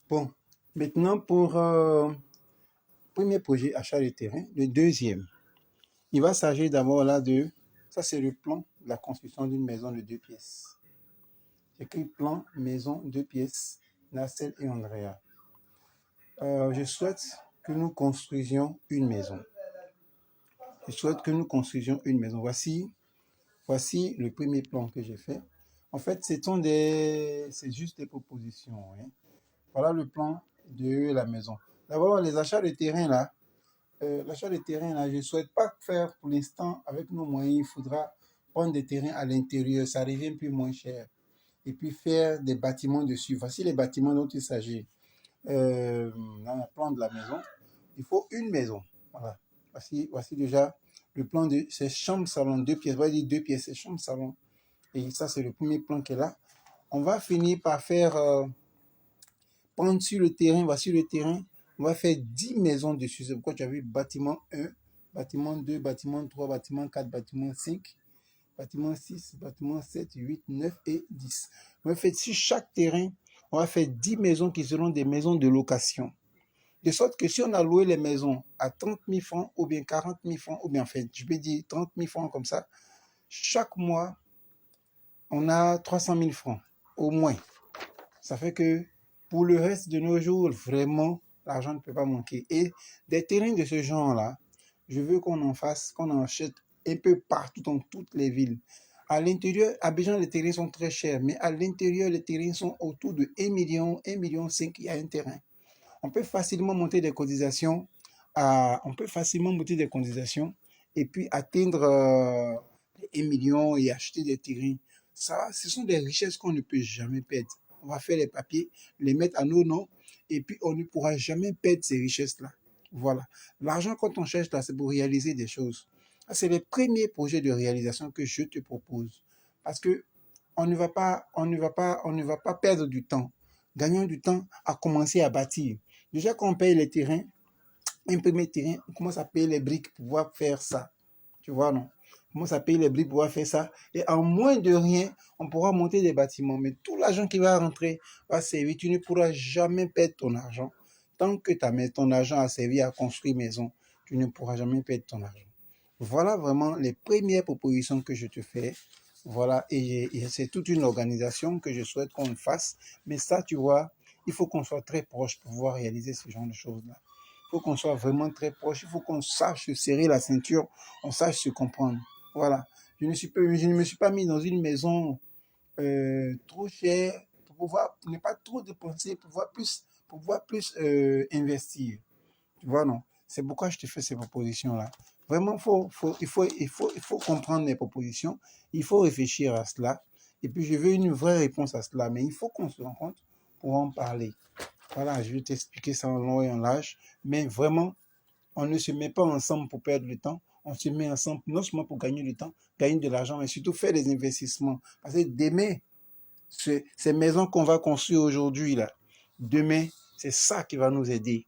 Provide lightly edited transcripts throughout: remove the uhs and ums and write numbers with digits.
Bon, maintenant pour premier projet, achat de terrain. Le deuxième, il va s'agir d'abord là de, ça c'est le plan de la construction d'une maison de 2 pièces. J'écris plan maison 2 pièces, Nacelle et Andrea. Je souhaite que nous construisions une maison. Je souhaite que nous construisions une maison. Voici le premier plan que j'ai fait. En fait, c'est juste des propositions. Hein. Voilà le plan de la maison. D'abord, les achats de terrain là. L'achat de terrain là, je ne souhaite pas faire pour l'instant avec nos moyens. Il faudra prendre des terrains à l'intérieur. Ça revient plus moins cher. Et puis faire des bâtiments dessus. Voici les bâtiments dont il s'agit. Dans le plan de la maison, il faut une maison. Voilà. Voici déjà le plan de ces chambres salon 2 pièces. On va dire 2 pièces, c'est chambre salon. Et ça, c'est le premier plan qui est là. On va finir par faire prendre sur le terrain. Voici le terrain. On va faire 10 maisons dessus. C'est pourquoi tu as vu bâtiment 1, bâtiment 2, bâtiment 3, bâtiment 4, bâtiment 5, bâtiment 6, bâtiment 7, 8, 9 et 10. On va faire sur chaque terrain, on va faire 10 maisons qui seront des maisons de location. De sorte que si on a loué les maisons à 30 000 francs ou bien 40 000 francs, ou bien enfin, je peux dire 30 000 francs comme ça, chaque mois, on a 300 000 francs au moins. Ça fait que pour le reste de nos jours, vraiment, l'argent ne peut pas manquer. Et des terrains de ce genre-là, je veux qu'on en fasse, qu'on en achète un peu partout dans toutes les villes. À l'intérieur, à Abidjan, les terrains sont très chers, mais à l'intérieur, les terrains sont autour de 1 million, 1,5 million, il y a un terrain. On peut facilement monter des cotisations, et puis atteindre 1 million et acheter des terrains. Ça, ce sont des richesses qu'on ne peut jamais perdre. On va faire les papiers, les mettre à nos noms, et puis on ne pourra jamais perdre ces richesses-là. Voilà. L'argent, quand on cherche là, c'est pour réaliser des choses. C'est les premiers projets de réalisation que je te propose. Parce que on ne va pas perdre du temps. Gagnons du temps à commencer à bâtir. Déjà qu'on paye les terrains, un premier terrain, on commence à payer les briques pour pouvoir faire ça. Tu vois, non? On commence à payer les briques pour pouvoir faire ça. Et en moins de rien, on pourra monter des bâtiments. Mais tout l'argent qui va rentrer va servir. Tu ne pourras jamais perdre ton argent. Tant que ton argent a servi à construire maison, tu ne pourras jamais perdre ton argent. Voilà vraiment les premières propositions que je te fais. Voilà, et c'est toute une organisation que je souhaite qu'on fasse. Mais ça, tu vois, il faut qu'on soit très proche pour pouvoir réaliser ce genre de choses-là. Il faut qu'on soit vraiment très proche. Il faut qu'on sache se serrer la ceinture, on sache se comprendre. Voilà. Je ne me suis pas mis dans une maison trop chère pour pouvoir ne pas trop dépenser, pour pouvoir plus investir. Tu vois, non? C'est pourquoi je te fais ces propositions-là. Vraiment, il faut comprendre les propositions. Il faut réfléchir à cela. Et puis, je veux une vraie réponse à cela. Mais il faut qu'on se rencontre pour en parler. Voilà, je vais t'expliquer ça en long et en large. Mais vraiment, on ne se met pas ensemble pour perdre le temps. On se met ensemble non seulement pour gagner du temps, gagner de l'argent, mais surtout faire des investissements. Parce que demain, ces maisons qu'on va construire aujourd'hui, là, demain, c'est ça qui va nous aider.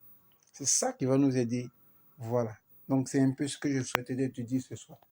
C'est ça qui va nous aider. Voilà. Donc, c'est un peu ce que je souhaitais te dire ce soir.